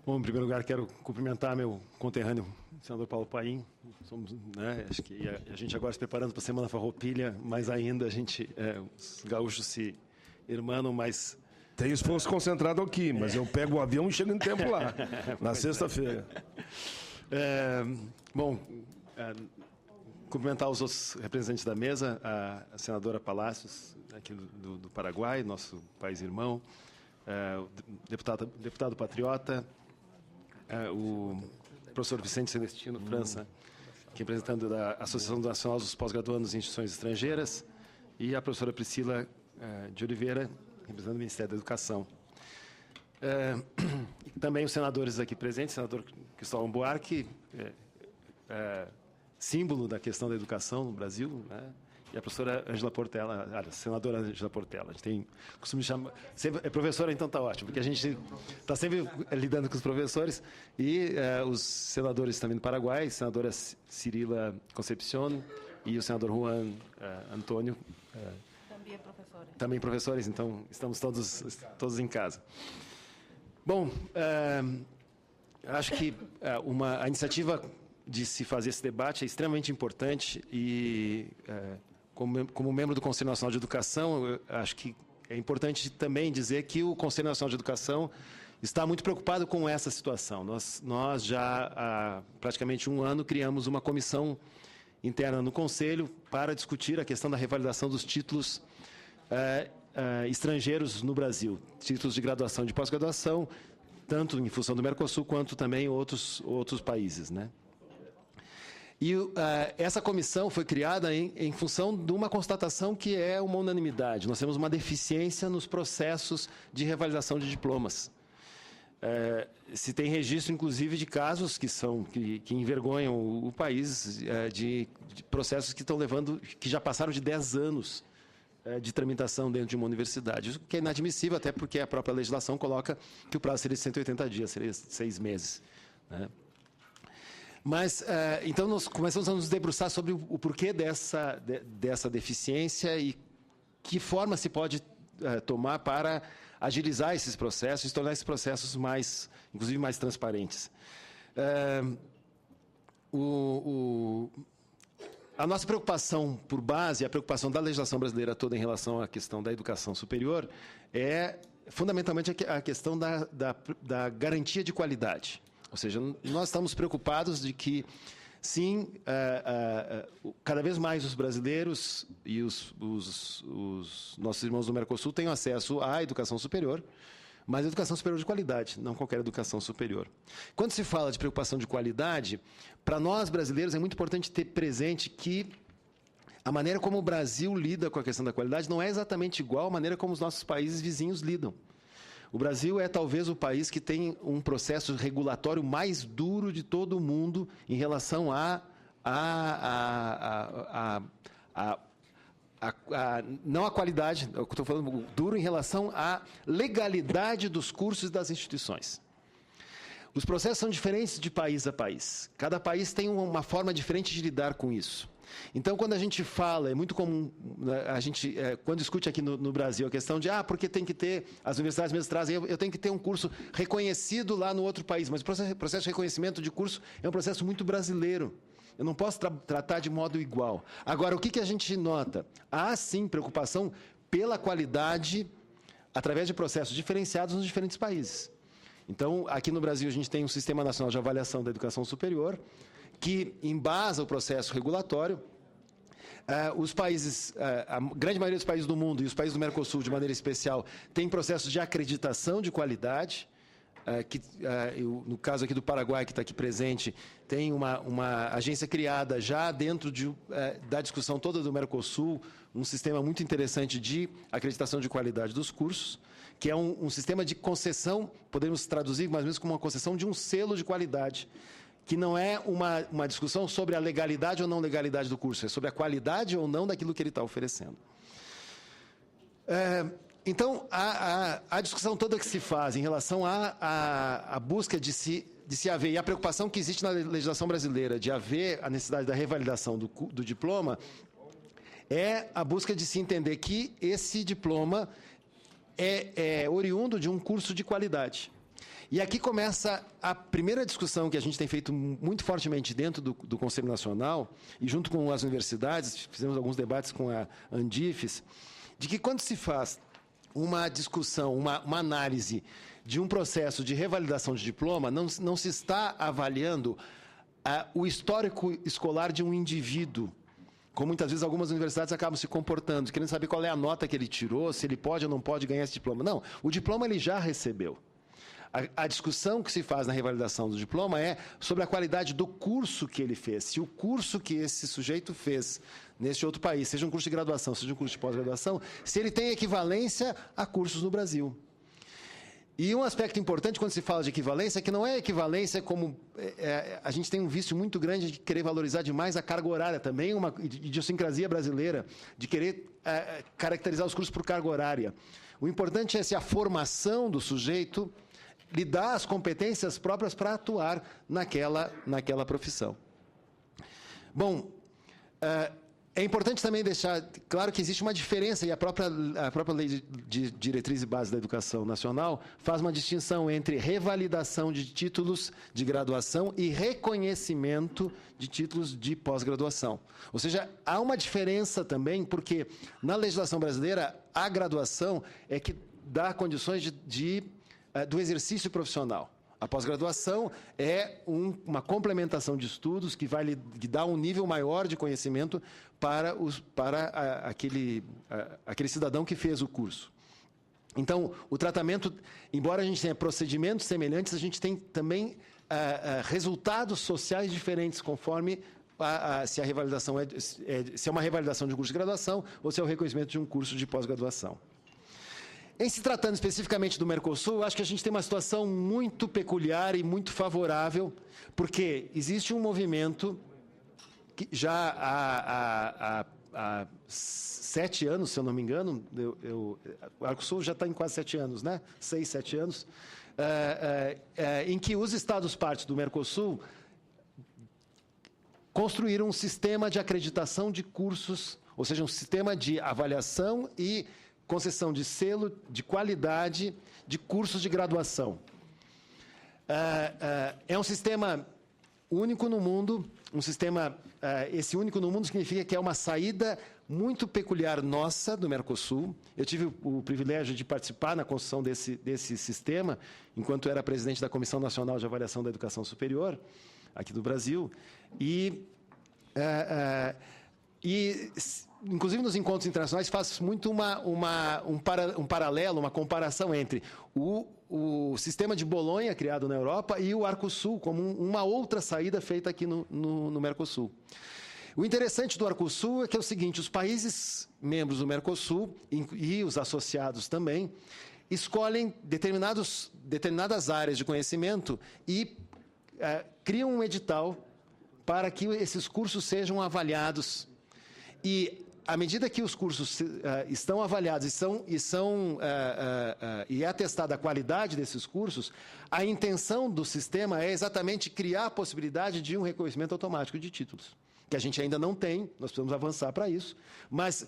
Bom, em primeiro lugar, quero cumprimentar meu conterrâneo, o senador Paulo Paim. Acho que a gente agora se preparando para a Semana Farroupilha, mas ainda os gaúchos se irmanam, mas... Tem esforço concentrado aqui, mas eu pego o avião e chego em tempo lá, na sexta-feira. Cumprimentar os outros representantes da mesa, a senadora Palácios, aqui do Paraguai, nosso país irmão, o deputado patriota, o professor Vicente Celestino França, que é representante da Associação Nacional dos Pós-Graduandos em Instituições Estrangeiras, e a professora Priscila de Oliveira, representando o Ministério da Educação. Também os senadores aqui presentes, senador Cristóvão Buarque, símbolo da questão da educação no Brasil, né? E a professora Ângela Portela, a senadora Ângela Portela. A gente tem costume de chamar... É professora, então está ótimo, porque a gente está sempre lidando com os professores. E os senadores também do Paraguai, a senadora Cirila Concepcion e o senador Juan Antônio. Também professores. Também professores, então estamos todos em casa. Bom, acho que a iniciativa de se fazer esse debate é extremamente importante e, como membro do Conselho Nacional de Educação, eu acho que é importante também dizer que o Conselho Nacional de Educação está muito preocupado com essa situação. Nós já há praticamente um ano criamos uma comissão interna no Conselho para discutir a questão da revalidação dos títulos estrangeiros no Brasil, títulos de graduação e de pós-graduação, tanto em função do Mercosul quanto também outros países, né? E essa comissão foi criada em função de uma constatação que é uma unanimidade. Nós temos uma deficiência nos processos de revalidação de diplomas. Se tem registro, inclusive, de casos que envergonham o país, de processos que já passaram de 10 anos de tramitação dentro de uma universidade. Isso que é inadmissível, até porque a própria legislação coloca que o prazo seria de 180 dias, seria 6 meses, né? Mas, então, nós começamos a nos debruçar sobre o porquê dessa deficiência e que forma se pode tomar para agilizar esses processos e tornar esses processos inclusive, mais transparentes. A nossa preocupação por base, a preocupação da legislação brasileira toda em relação à questão da educação superior é, fundamentalmente, a questão da garantia de qualidade. Ou seja, nós estamos preocupados de que, sim, cada vez mais os brasileiros e os nossos irmãos do Mercosul tenham acesso à educação superior, mas educação superior de qualidade, não qualquer educação superior. Quando se fala de preocupação de qualidade, para nós brasileiros é muito importante ter presente que a maneira como o Brasil lida com a questão da qualidade não é exatamente igual à maneira como os nossos países vizinhos lidam. O Brasil é talvez o país que tem um processo regulatório mais duro de todo o mundo em relação não à qualidade, eu estou falando duro em relação à legalidade dos cursos e das instituições. Os processos são diferentes de país a país. Cada país tem uma forma diferente de lidar com isso. Então, quando a gente fala, é muito comum, quando discute aqui no Brasil a questão de, porque tem que ter, as universidades mesmo trazem, eu tenho que ter um curso reconhecido lá no outro país, mas o processo de reconhecimento de curso é um processo muito brasileiro. Eu não posso tratar de modo igual. Agora, o que a gente nota? Há, sim, preocupação pela qualidade através de processos diferenciados nos diferentes países. Então, aqui no Brasil, a gente tem um Sistema Nacional de Avaliação da Educação Superior, que embasa o processo regulatório. Os países, a grande maioria dos países do mundo e os países do Mercosul, de maneira especial, têm processos de acreditação de qualidade. No caso aqui do Paraguai, que está aqui presente, tem uma agência criada já dentro da discussão toda do Mercosul, um sistema muito interessante de acreditação de qualidade dos cursos, que é um sistema de concessão, podemos traduzir mais ou menos como uma concessão de um selo de qualidade, que não é uma discussão sobre a legalidade ou não legalidade do curso, é sobre a qualidade ou não daquilo que ele está oferecendo. Então, a discussão toda que se faz em relação à busca de se haver, e a preocupação que existe na legislação brasileira de haver a necessidade da revalidação do diploma, é a busca de se entender que esse diploma é oriundo de um curso de qualidade. E aqui começa a primeira discussão que a gente tem feito muito fortemente dentro do Conselho Nacional, e junto com as universidades, fizemos alguns debates com a Andifes, de que quando se faz uma discussão, uma análise de um processo de revalidação de diploma, não se está avaliando o histórico escolar de um indivíduo, como muitas vezes algumas universidades acabam se comportando, querendo saber qual é a nota que ele tirou, se ele pode ou não pode ganhar esse diploma. Não, o diploma ele já recebeu. A discussão que se faz na revalidação do diploma é sobre a qualidade do curso que ele fez. Se o curso que esse sujeito fez neste outro país, seja um curso de graduação, seja um curso de pós-graduação, se ele tem equivalência a cursos no Brasil. E um aspecto importante quando se fala de equivalência é que não é equivalência como... a gente tem um vício muito grande de querer valorizar demais a carga horária também, uma idiosincrasia brasileira, de querer caracterizar os cursos por carga horária. O importante é se a formação do sujeito lhe dá as competências próprias para atuar naquela profissão. Bom, é importante também deixar claro que existe uma diferença, e a própria Lei de Diretriz e Base da Educação Nacional faz uma distinção entre revalidação de títulos de graduação e reconhecimento de títulos de pós-graduação. Ou seja, há uma diferença também, porque na legislação brasileira, a graduação é que dá condições do exercício profissional. A pós-graduação é uma complementação de estudos que vai lhe dar um nível maior de conhecimento para aquele cidadão que fez o curso. Então, o tratamento, embora a gente tenha procedimentos semelhantes, a gente tem também resultados sociais diferentes, conforme se a revalidação se é uma revalidação de um curso de graduação ou se é o reconhecimento de um curso de pós-graduação. Em se tratando especificamente do Mercosul, acho que a gente tem uma situação muito peculiar e muito favorável, porque existe um movimento que já há 7 anos, se eu não me engano, o Mercosul já está em quase 7 anos, né? 6, 7 anos, em que os Estados-partes do Mercosul construíram um sistema de acreditação de cursos, ou seja, um sistema de avaliação e concessão de selo de qualidade de cursos de graduação. É um sistema único no mundo, esse único no mundo significa que é uma saída muito peculiar nossa do Mercosul. Eu tive o privilégio de participar na construção desse sistema, enquanto era presidente da Comissão Nacional de Avaliação da Educação Superior, aqui do Brasil, inclusive nos encontros internacionais, faz muito um paralelo, uma comparação entre o sistema de Bolonha, criado na Europa, e o Arcosul, como uma outra saída feita aqui no Mercosul. O interessante do Arcosul é que é o seguinte: os países membros do Mercosul, e os associados também, escolhem determinadas áreas de conhecimento e criam um edital para que esses cursos sejam avaliados. E à medida que os cursos estão avaliados e é atestada a qualidade desses cursos, a intenção do sistema é exatamente criar a possibilidade de um reconhecimento automático de títulos, que a gente ainda não tem, nós precisamos avançar para isso, mas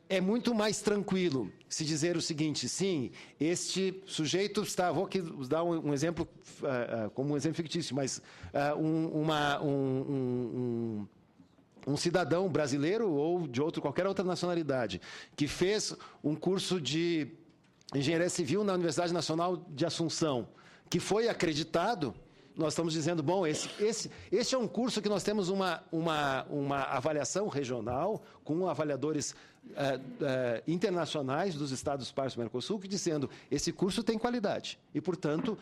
é muito mais tranquilo se dizer o seguinte: sim, este sujeito está... Vou aqui dar um exemplo, como um exemplo fictício, mas um cidadão brasileiro ou de qualquer outra nacionalidade que fez um curso de engenharia civil na Universidade Nacional de Assunção, que foi acreditado, nós estamos dizendo, bom, esse é um curso que nós temos uma avaliação regional com avaliadores internacionais dos Estados-partes do Mercosul, que dizendo, esse curso tem qualidade e, portanto,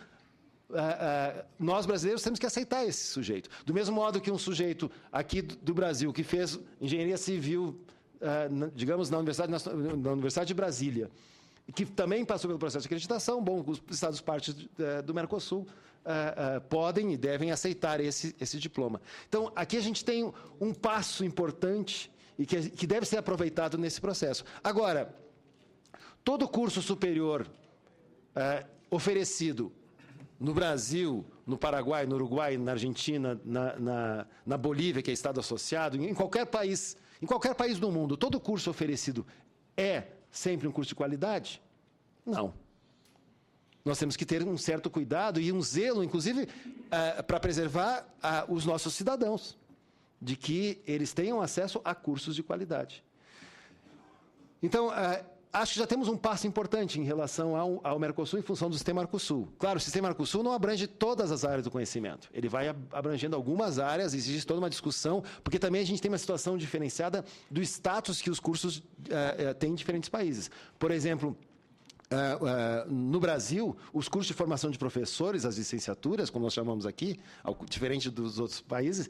nós brasileiros temos que aceitar esse sujeito. Do mesmo modo que um sujeito aqui do Brasil que fez engenharia civil, digamos, na Universidade de Brasília, que também passou pelo processo de acreditação, bom, os Estados-partes do Mercosul podem e devem aceitar esse diploma. Então, aqui a gente tem um passo importante e que deve ser aproveitado nesse processo. Agora, todo curso superior oferecido no Brasil, no Paraguai, no Uruguai, na Argentina, na Bolívia, que é Estado associado, em qualquer país do mundo, todo curso oferecido é sempre um curso de qualidade? Não. Nós temos que ter um certo cuidado e um zelo, inclusive, para preservar os nossos cidadãos, de que eles tenham acesso a cursos de qualidade. Então, acho que já temos um passo importante em relação ao Mercosul em função do sistema Mercosul. Claro, o sistema Mercosul não abrange todas as áreas do conhecimento. Ele vai abrangendo algumas áreas, existe toda uma discussão, porque também a gente tem uma situação diferenciada do status que os cursos têm em diferentes países. Por exemplo, no Brasil, os cursos de formação de professores, as licenciaturas, como nós chamamos aqui, diferente dos outros países,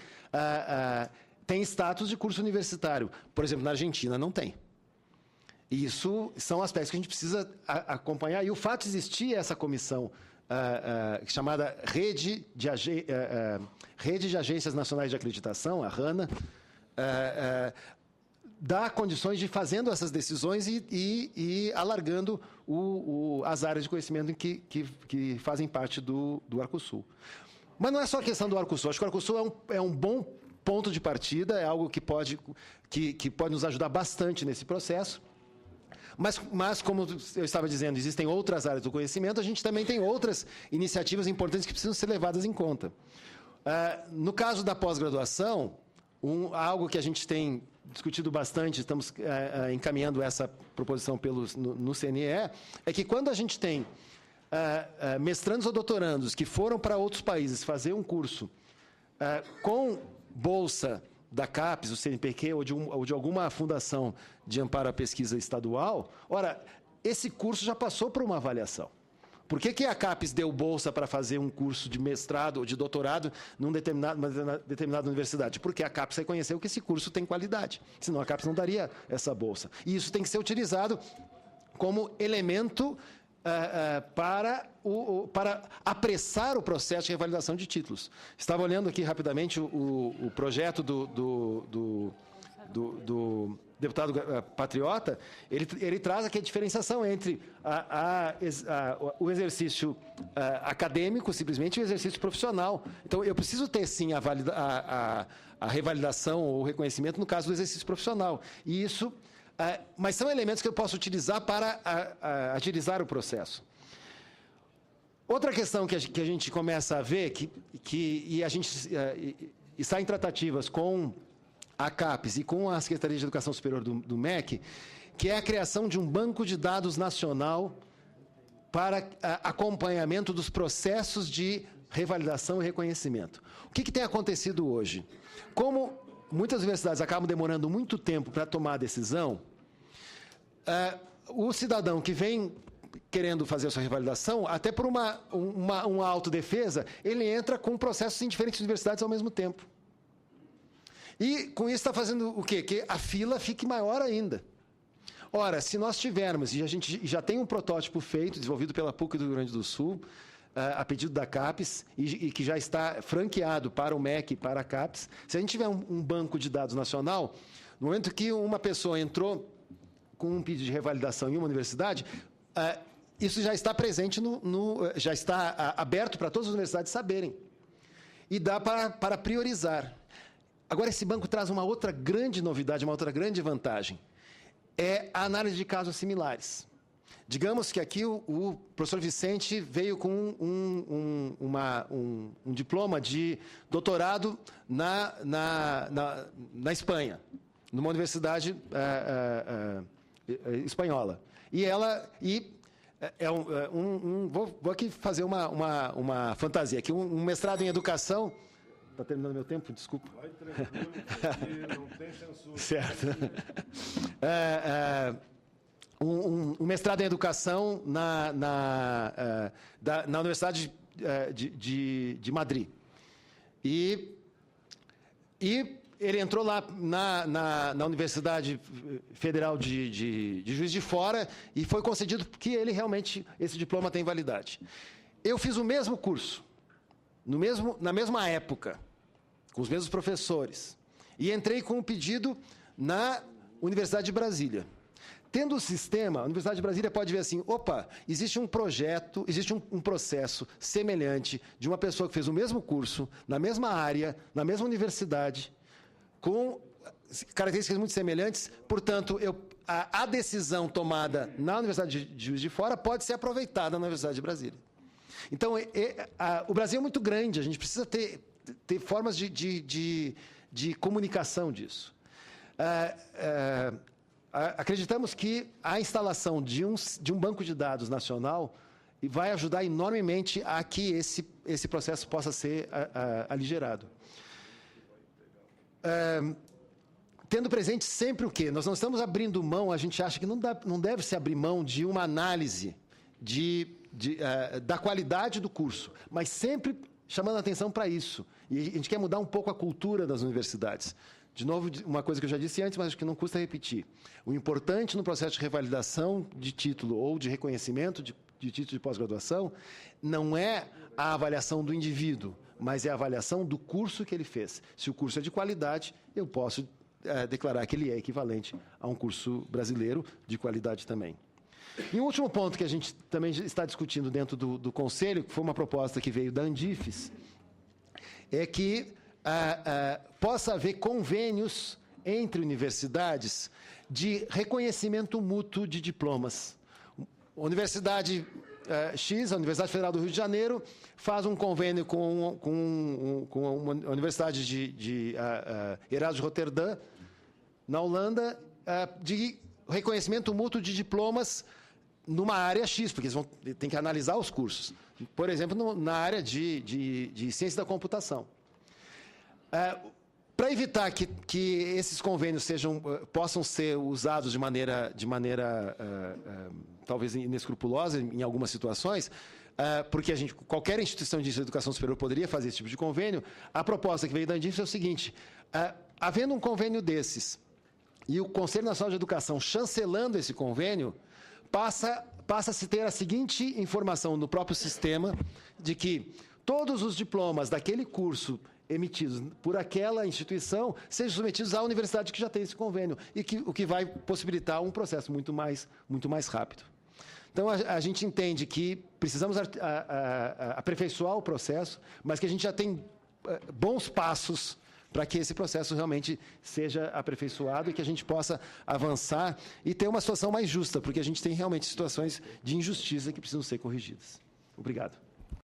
têm status de curso universitário. Por exemplo, na Argentina não tem. Isso são aspectos que a gente precisa acompanhar. E o fato de existir essa comissão chamada Rede de Agências Nacionais de Acreditação, a RANA, dá condições de ir fazendo essas decisões e alargando as áreas de conhecimento que fazem parte do Arcosul. Mas não é só a questão do Arcosul. Acho que o Arcosul é um bom ponto de partida, é algo que pode nos ajudar bastante nesse processo. Mas, como eu estava dizendo, existem outras áreas do conhecimento, a gente também tem outras iniciativas importantes que precisam ser levadas em conta. No caso da pós-graduação, algo que a gente tem discutido bastante, estamos encaminhando essa proposição no CNE, é que quando a gente tem mestrandos ou doutorandos que foram para outros países fazer um curso com bolsa da CAPES, do CNPq ou de alguma fundação de amparo à pesquisa estadual, ora, esse curso já passou por uma avaliação. Por que a CAPES deu bolsa para fazer um curso de mestrado ou de doutorado numa determinada universidade? Porque a CAPES reconheceu que esse curso tem qualidade. Senão a CAPES não daria essa bolsa. E isso tem que ser utilizado como elemento para apressar o processo de revalidação de títulos. Estava olhando aqui rapidamente o projeto do deputado patriota, ele traz aqui a diferenciação entre o exercício acadêmico, simplesmente, e o exercício profissional. Então, eu preciso ter, sim, a revalidação ou o reconhecimento no caso do exercício profissional. E isso... mas são elementos que eu posso utilizar para agilizar o processo. Outra questão que a gente começa a ver, e a gente está em tratativas com a CAPES e com a Secretaria de Educação Superior do MEC, que é a criação de um banco de dados nacional para acompanhamento dos processos de revalidação e reconhecimento. O que tem acontecido hoje? Como muitas universidades acabam demorando muito tempo para tomar a decisão, o cidadão que vem querendo fazer a sua revalidação, até por uma autodefesa, ele entra com processos em diferentes universidades ao mesmo tempo. E com isso está fazendo o quê? Que a fila fique maior ainda. Ora, se nós tivermos, e a gente já tem um protótipo feito, desenvolvido pela PUC do Rio Grande do Sul, a pedido da CAPES, e que já está franqueado para o MEC e para a CAPES, se a gente tiver um banco de dados nacional, no momento que uma pessoa entrou com um pedido de revalidação em uma universidade, isso já está presente, já está aberto para todas as universidades saberem. E dá para priorizar. Agora, esse banco traz uma outra grande novidade, uma outra grande vantagem. É a análise de casos similares. Digamos que aqui o professor Vicente veio com um diploma de doutorado na Espanha, numa universidade espanhola. Vou aqui fazer uma fantasia aqui, um mestrado em educação. Está terminando meu tempo? Desculpa. Vai tranquilo, porque não tem censura. Certo. Um mestrado em educação na Universidade de Madrid. E ele entrou lá na Universidade Federal de Juiz de Fora e foi concedido que ele realmente, esse diploma tem validade. Eu fiz o mesmo curso, na mesma época, com os mesmos professores, e entrei com um pedido na Universidade de Brasília. Tendo o sistema, a Universidade de Brasília pode ver assim, opa, existe um projeto, existe um processo semelhante de uma pessoa que fez o mesmo curso, na mesma área, na mesma universidade, com características muito semelhantes, portanto, a decisão tomada na Universidade de Juiz de Fora pode ser aproveitada na Universidade de Brasília. Então, o Brasil é muito grande, a gente precisa ter formas de comunicação disso. Acreditamos que a instalação de um banco de dados nacional vai ajudar enormemente a que esse processo possa ser aligerado. Tendo presente sempre o quê? Nós não estamos abrindo mão, a gente acha que não deve se abrir mão de uma análise da qualidade do curso, mas sempre chamando a atenção para isso. E a gente quer mudar um pouco a cultura das universidades. De novo, uma coisa que eu já disse antes, mas acho que não custa repetir. O importante no processo de revalidação de título ou de reconhecimento de título de pós-graduação não é a avaliação do indivíduo, mas é a avaliação do curso que ele fez. Se o curso é de qualidade, eu posso declarar que ele é equivalente a um curso brasileiro de qualidade também. E um último ponto que a gente também está discutindo dentro do Conselho, que foi uma proposta que veio da Andifes, é que possa haver convênios entre universidades de reconhecimento mútuo de diplomas. A Universidade X, a Universidade Federal do Rio de Janeiro, faz um convênio com a Universidade de Erasmus de Roterdã, na Holanda, de reconhecimento mútuo de diplomas numa área X, porque eles têm que analisar os cursos. Por exemplo, na área de ciência da computação. Para evitar que esses convênios possam ser usados de maneira talvez inescrupulosa em algumas situações, porque qualquer instituição de educação superior poderia fazer esse tipo de convênio, a proposta que veio da Andifes é o seguinte: havendo um convênio desses e o Conselho Nacional de Educação chancelando esse convênio, passa a se ter a seguinte informação no próprio sistema de que todos os diplomas daquele curso emitidos por aquela instituição sejam submetidos à universidade que já tem esse convênio, o que vai possibilitar um processo muito mais rápido. Então, a gente entende que precisamos aperfeiçoar o processo, mas que a gente já tem bons passos para que esse processo realmente seja aperfeiçoado e que a gente possa avançar e ter uma situação mais justa, porque a gente tem realmente situações de injustiça que precisam ser corrigidas. Obrigado.